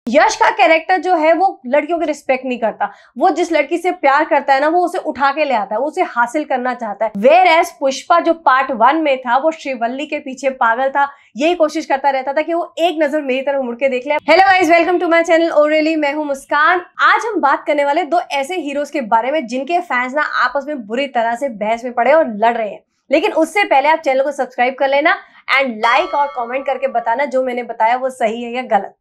यश का कैरेक्टर जो है वो लड़कियों की रिस्पेक्ट नहीं करता। वो जिस लड़की से प्यार करता है ना, वो उसे उठा के ले आता है, वो उसे हासिल करना चाहता है। वेयर एज पुष्पा जो पार्ट 1 में था, वो श्रीवल्ली के पीछे पागल था, यही कोशिश करता रहता था कि वो एक नजर मेरी तरफ मुड़ के देख ले। Hello guys, welcome to my channel ओरेली। मैं हूं मुस्कान। आज हम बात करने वाले दो ऐसे हीरोज के बारे में जिनके फैंस ना आपस में बुरी तरह से बहस में पड़े और लड़ रहे हैं। लेकिन उससे पहले आप चैनल को सब्सक्राइब कर लेना एंड लाइक और कमेंट करके बताना जो मैंने बताया वो सही है या गलत।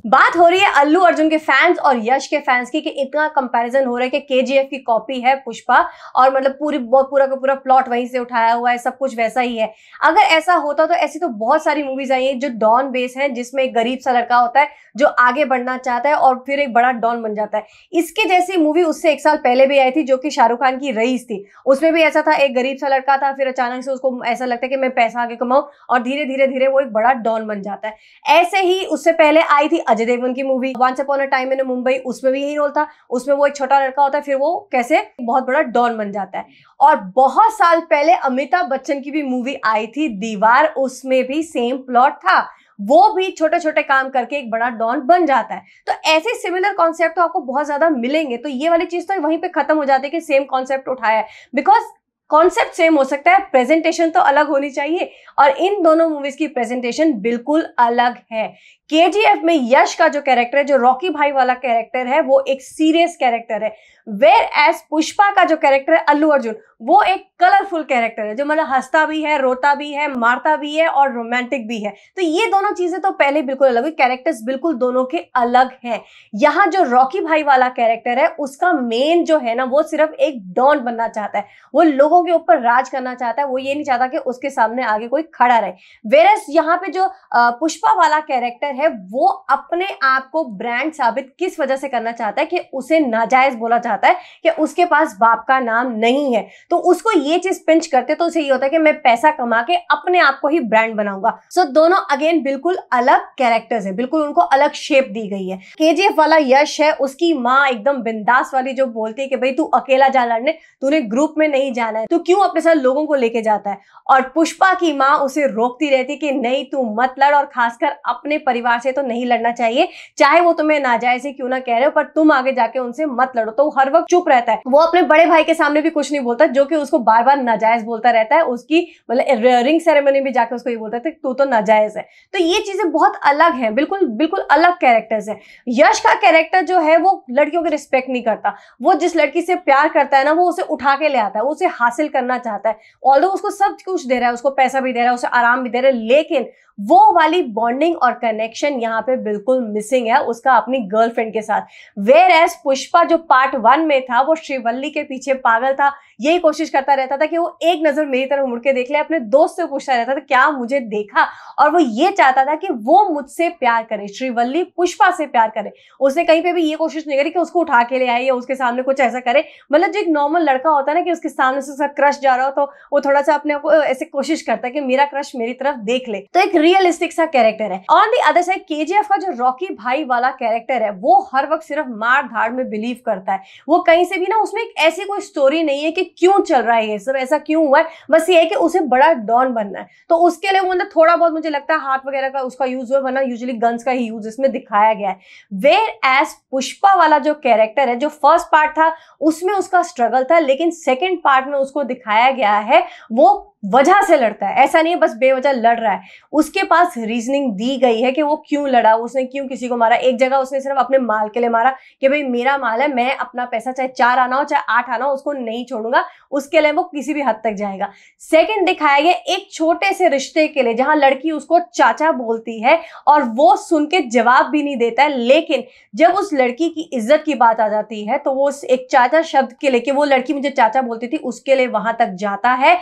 बात हो रही है अल्लू अर्जुन के फैंस और यश के फैंस की कि इतना कंपैरिजन हो रहा है कि केजीएफ की कॉपी है पुष्पा और मतलब पूरा का पूरा प्लॉट वहीं से उठाया हुआ है, सब कुछ वैसा ही है। अगर ऐसा होता तो ऐसी तो बहुत सारी मूवीज आई हैं जो डॉन बेस हैं, जिसमें एक गरीब सा लड़का होता है जो आगे बढ़ना चाहता है और फिर एक बड़ा डॉन बन जाता है। इसके जैसी मूवी उससे 1 साल पहले भी आई थी जो कि शाहरुख खान की रईस थी। उसमें भी ऐसा था, एक गरीब सा लड़का था, फिर अचानक से उसको ऐसा लगता है कि मैं पैसा आगे कमाऊं और धीरे धीरे वो एक बड़ा डॉन बन जाता है। ऐसे ही उससे पहले आई थी अजय देवगन की movie once upon a time in Mumbai. उसमें भी यही रोल था, उसमें वो एक छोटा लड़का होता है, फिर वो कैसे बहुत बड़ा डॉन बन जाता है। और बहुत साल पहले अमिताभ बच्चन की भी मूवी आई थी दीवार, उसमें भी सेम प्लॉट था, वो भी छोटे छोटे काम करके एक बड़ा डॉन बन जाता है। तो ऐसे सिमिलर कॉन्सेप्ट तो आपको बहुत ज्यादा मिलेंगे। तो ये वाली चीज तो वहीं पे खत्म हो जाती है कि सेम कॉन्सेप्ट उठाया है, बिकॉज कॉन्सेप्ट सेम हो सकता है, प्रेजेंटेशन तो अलग होनी चाहिए। और इन दोनों मूवीज की प्रेजेंटेशन बिल्कुल अलग है। केजीएफ में यश का जो कैरेक्टर है, जो रॉकी भाई वाला कैरेक्टर है, वो एक सीरियस कैरेक्टर है। वेयर एज पुष्पा का जो कैरेक्टर है अल्लू अर्जुन, वो एक कलरफुल कैरेक्टर है जो मतलब हंसता भी है, रोता भी है, मारता भी है और रोमांटिक भी है। तो ये दोनों चीजें तो पहले बिल्कुल अलग हुई, कैरेक्टर्स बिल्कुल दोनों के अलग हैं। यहाँ जो रॉकी भाई वाला कैरेक्टर है, उसका मेन जो है ना, वो सिर्फ एक डॉन बनना चाहता है। वो लोगों के ऊपर राज करना चाहता है, वो ये नहीं चाहता कि उसके सामने आगे कोई खड़ा रहे। वेरस यहाँ पे जो पुष्पा वाला कैरेक्टर है, वो अपने आप को ब्रांड साबित किस वजह से करना चाहता है कि उसे नाजायज बोला जाता है कि उसके पास बाप का नाम नहीं है। तो उसको ये चीज पिंच करते तो उसे ये होता है कि मैं पैसा कमा के अपने आप को ही ब्रांड बनाऊंगा। सो दोनों अगेन बिल्कुल अलग कैरेक्टर्स है, बिल्कुल उनको अलग शेप दी गई है। केजीएफ वाला यश है, उसकी माँ एकदम बिंदास वाली जो बोलती है कि भाई तू अकेला जा लड़ने, तूने ग्रुप में नहीं जाना है, तू क्यों अपने साथ लोगों को लेके जाता है। और पुष्पा की माँ उसे रोकती रहती कि नहीं तू मत लड़, और खासकर अपने परिवार से तो नहीं लड़ना चाहिए, चाहे वो तुम्हें नाजायज ही क्यों ना कह रहे हो, पर तुम आगे जाके उनसे मत लड़ो। तो वो हर वक्त चुप रहता है, वो अपने बड़े भाई के सामने भी कुछ नहीं बोलता, जो कि उसको बार बार नाजायज बोलता रहता है। उसकी मतलब रिंग सेरेमनी भी जाके उसको ये बोलता है तू तो नाजायज है। तो ये चीजें बहुत अलग हैं, बिल्कुल बिल्कुल अलग कैरेक्टर्स हैं। यश का कैरेक्टर जो है वो लड़कियों की रिस्पेक्ट नहीं करता। वो जिस लड़की से प्यार करता है ना, वो उसे उठा के ले आता है, वो उसे हासिल करना चाहता है। ऑल्दो उसको सब कुछ दे रहा है, उसको पैसा भी दे रहा है, उसे आराम भी दे रहा है, लेकिन वो वाली बॉन्डिंग और कनेक्शन यहाँ पे बिल्कुल मिसिंग है उसका अपनी गर्लफ्रेंड के साथ। वेयर एज पुष्पा जो पार्ट 1 में था, वो श्रीवल्ली के पीछे पागल था, यही कोशिश करता रहता था कि वो एक नजर मेरी तरफ मुड़ के देख ले। अपने दोस्त से पूछता रहता था क्या मुझे देखा, और वो ये चाहता था कि वो मुझसे प्यार करे, श्रीवल्ली पुष्पा से प्यार करे। उसने कहीं पे भी ये कोशिश नहीं करी कि उसको उठा के ले आए या उसके सामने कुछ ऐसा करे। मतलब जो एक नॉर्मल लड़का होता है ना, कि उसके सामने से उसका क्रश जा रहा हो तो वो थोड़ा सा अपने को ऐसे कोशिश करता है कि मेरा क्रश मेरी तरफ देख ले। तो एक रियलिस्टिक सा कैरेक्टर है। On the other side KGF का जो रॉकी भाई वाला कैरेक्टर है, वो हर वक्त सिर्फ मार धाड़ में बिलीव करता है। वो कहीं से भी ना, उसमें एक ऐसी कोई स्टोरी नहीं है कि क्यों चल रहा है ये सब, ऐसा क्यों हुआ है, बस ये है कि उसे बड़ा डॉन बनना है। तो उसके लिए मतलब थोड़ा बहुत मुझे लगता है हाथ वगैरह का उसका यूज हुआ, वरना यूजुअली गन्स का ही यूज इसमें दिखाया गया है। वेयर एज पुष्पा वाला जो कैरेक्टर है, जो फर्स्ट पार्ट था उसमें उसका स्ट्रगल था, लेकिन सेकेंड पार्ट में उसको दिखाया गया है वो वजह से लड़ता है, ऐसा नहीं है बस बेवजह लड़ रहा है। उसके पास रीजनिंग दी गई है कि वो क्यों लड़ा, उसने क्यों किसी को मारा। एक जगह उसने सिर्फ अपने माल के लिए मारा कि भाई मेरा माल है, मैं अपना पैसा चाहे 4 आना हो चाहे 8 आना हो, उसको नहीं छोड़ूंगा, उसके लिए वो किसी भी हद तक जाएगा। सेकंड दिखाया गया एक छोटे से रिश्ते के लिए जहां लड़की उसको चाचा बोलती है और वो सुन के जवाब भी नहीं देता है, लेकिन जब उस लड़की की इज्जत की बात आ जाती है तो वो एक चाचा शब्द के लिए कि वो लड़की मुझे चाचा बोलती थी, उसके लिए वहां तक जाता है,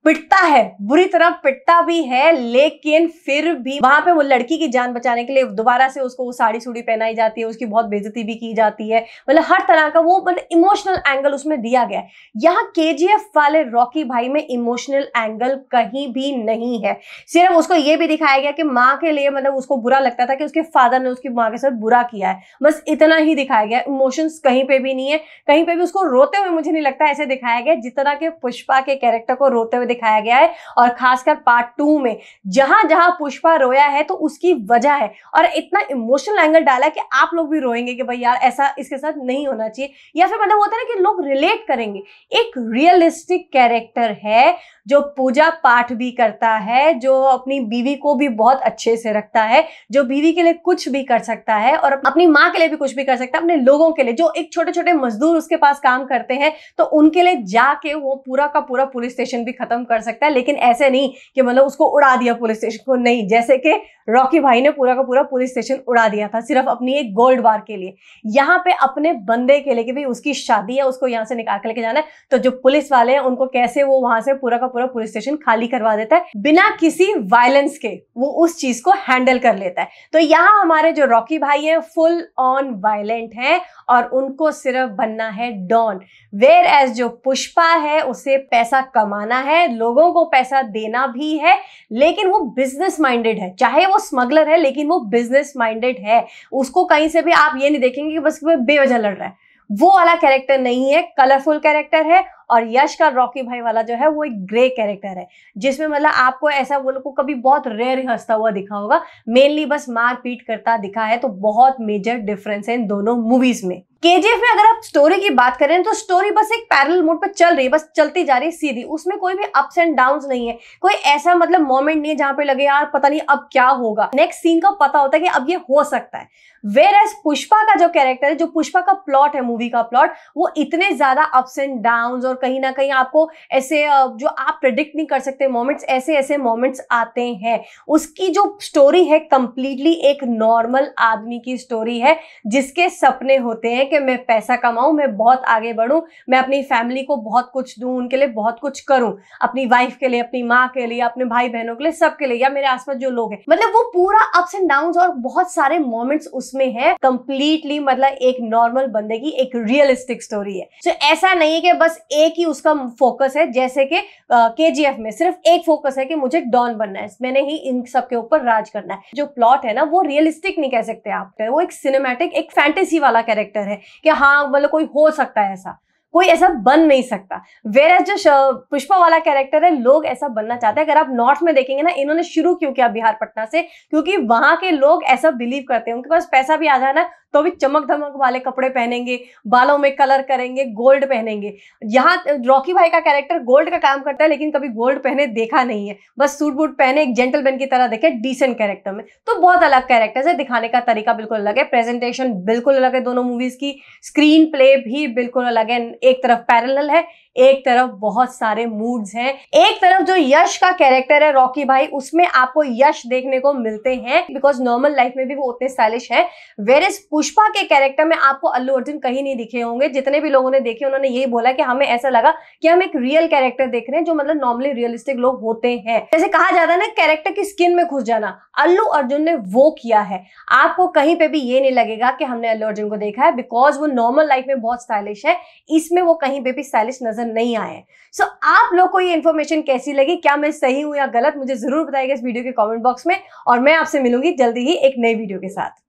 पिटता है, बुरी तरह पिटता भी है, लेकिन फिर भी वहां पे वो लड़की की जान बचाने के लिए दोबारा से उसको वो साड़ी सूड़ी पहनाई जाती है, उसकी बहुत बेइज्जती भी की जाती है। मतलब हर तरह का वो मतलब इमोशनल एंगल उसमें दिया गया है। यहाँ केजीएफ वाले रॉकी भाई में इमोशनल एंगल कहीं भी नहीं है। सिर्फ उसको ये भी दिखाया गया कि माँ के लिए मतलब उसको बुरा लगता था कि उसके फादर ने उसकी माँ के साथ बुरा किया है, बस इतना ही दिखाया गया। इमोशंस कहीं पे भी नहीं है, कहीं पे भी उसको रोते हुए मुझे नहीं लगता ऐसे दिखाया गया जितना कि पुष्पा के कैरेक्टर को रोते हुए दिखाया गया है, और खासकर पार्ट 2 में जहां जहां पुष्पा रोया है तो उसकी वजह है, और इतना इमोशनल एंगल डाला है कि आप लोग भी रोएंगे कि भाई यार ऐसा इसके साथ नहीं होना चाहिए, या फिर मतलब होता है ना कि लोग रिलेट करेंगे। एक रियलिस्टिक कैरेक्टर है जो पूजा पाठ भी करता है, जो अपनी बीवी को भी बहुत अच्छे से रखता है, जो बीवी के लिए कुछ भी कर सकता है और अपनी माँ के लिए भी कुछ भी कर सकता है, अपने लोगों के लिए, जो एक छोटे छोटे मजदूर उसके पास काम करते हैं तो उनके लिए जाके वो पूरा का पूरा पुलिस स्टेशन भी खत्म कर सकता है। लेकिन ऐसे नहीं कि मतलब उसको उड़ा दिया पुलिस स्टेशन को, नहीं, जैसे कि रॉकी भाई ने पूरा का पूरा पुलिस स्टेशन उड़ा दिया था सिर्फ अपनी एक गोल्ड बार के लिए। यहाँ पे अपने बंदे के लिए कि भाई उसकी शादी है, उसको यहाँ से निकाल के लेके जाना है, तो जो पुलिस वाले हैं उनको कैसे वो वहां से पूरा का पूरा पुलिस स्टेशन खाली करवा देता है बिना किसी वायलेंस के, वो उस चीज को हैंडल कर लेता है। तो यहाँ हमारे जो रॉकी भाई हैं फुल ऑन वायलेंट हैं और उनको सिर्फ बनना है डॉन। वेयर एज जो पुष्पा है उसे पैसा कमाना है, लोगों को पैसा देना भी है, लेकिन वो बिजनेस माइंडेड है। चाहे वो स्मगलर है लेकिन वो बिजनेस माइंडेड है। उसको कहीं से भी आप ये नहीं देखेंगे कि बस वो बेवजह लड़ रहा है, वो वाला कैरेक्टर नहीं है, कलरफुल कैरेक्टर है। और यश का रॉकी भाई वाला जो है वो एक ग्रे कैरेक्टर है, जिसमें मतलब आपको ऐसा वो लोग को कभी बहुत रेयर ही हंसता हुआ दिखा होगा, मेनली बस मार पीट करता दिखा है। तो बहुत मेजर डिफरेंस है इन दोनों मूवीज में। केजीएफ में अगर आप स्टोरी की बात करें तो स्टोरी बस एक पैरेलल मोड पे चल रही है, बस चलती जा रही है सीधी, उसमें कोई भी अप्स एंड डाउन्स नहीं है, कोई ऐसा मतलब मोमेंट नहीं है जहां पे लगे यार पता नहीं अब क्या होगा, नेक्स्ट सीन का पता होता है कि अब ये हो सकता है। वेयर एज पुष्पा का जो कैरेक्टर है, जो पुष्पा का प्लॉट है, मूवी का प्लॉट, वो इतने ज्यादा अप्स एंड डाउन्स और कहीं ना कहीं आपको ऐसे जो आप प्रेडिक्ट नहीं कर सकते मोमेंट्स, ऐसे ऐसे मोमेंट्स आते हैं। उसकी जो स्टोरी है कंप्लीटली एक नॉर्मल आदमी की स्टोरी है जिसके सपने होते हैं कि मैं पैसा कमाऊं, मैं बहुत आगे बढ़ूं, मैं अपनी फैमिली को बहुत कुछ दूं, उनके लिए बहुत कुछ करूं, अपनी वाइफ के लिए, अपनी माँ के लिए, अपने भाई बहनों के लिए, सबके लिए, या मेरे आसपास जो लोग हैं। मतलब वो पूरा अप्स एंड डाउन्स और बहुत सारे मोमेंट्स उसमें है। कंप्लीटली मतलब एक नॉर्मल बंदे की एक रियलिस्टिक स्टोरी है। तो ऐसा नहीं है कि बस एक ही उसका फोकस है, जैसे कि केजीएफ में सिर्फ एक फोकस है कि मुझे डॉन बनना है, मैंने ही इन सब के ऊपर राज करना है। जो प्लॉट है ना वो रियलिस्टिक नहीं कह सकते आप, वो एक सिनेमैटिक, एक फैंटेसी वाला कैरेक्टर है कि हाँ मतलब कोई हो सकता है ऐसा, कोई ऐसा बन नहीं सकता। वेयर जो पुष्पा वाला कैरेक्टर है, लोग ऐसा बनना चाहते हैं। अगर आप नॉर्थ में देखेंगे ना, इन्होंने शुरू क्यों किया बिहार पटना से, क्योंकि वहां के लोग ऐसा बिलीव करते हैं, उनके पास पैसा भी आ जाए ना तो भी चमक धमक वाले कपड़े पहनेंगे, बालों में कलर करेंगे, गोल्ड पहनेंगे। यहाँ रॉकी भाई का कैरेक्टर गोल्ड का काम करता है लेकिन कभी गोल्ड पहने देखा नहीं है, बस सूट बूट पहने एक जेंटलमैन की तरह देखे डिसेंट कैरेक्टर में। तो बहुत अलग कैरेक्टर्स है, दिखाने का तरीका बिल्कुल अलग है, प्रेजेंटेशन बिल्कुल अलग है दोनों मूवीज की, स्क्रीन प्ले भी बिल्कुल अलग है। एक तरफ पैरेलल है, एक तरफ बहुत सारे मूड्स हैं। एक तरफ जो यश का कैरेक्टर है रॉकी भाई, उसमें आपको यश देखने को मिलते हैं बिकॉज नॉर्मल लाइफ में भी वो उतने स्टाइलिश है। वेयर इज पुष्पा के कैरेक्टर में आपको अल्लू अर्जुन कहीं नहीं दिखे होंगे। जितने भी लोगों ने देखे उन्होंने यही बोला कि हमें ऐसा लगा कि हम एक रियल कैरेक्टर देख रहे हैं, जो मतलब नॉर्मली रियलिस्टिक लोग होते हैं। जैसे कहा जाता है ना कैरेक्टर की स्किन में घुस जाना, अल्लू अर्जुन ने वो किया है। आपको कहीं पे भी ये नहीं लगेगा कि हमने अल्लू अर्जुन को देखा है, बिकॉज वो नॉर्मल लाइफ में बहुत स्टाइलिश है, इसमें वो कहीं पे भी स्टाइलिश नजर नहीं आए। सो आप लोग को ये इन्फॉर्मेशन कैसी लगी, क्या मैं सही हूं या गलत, मुझे जरूर बताइएगा इस वीडियो के कमेंट बॉक्स में, और मैं आपसे मिलूंगी जल्दी ही एक नई वीडियो के साथ।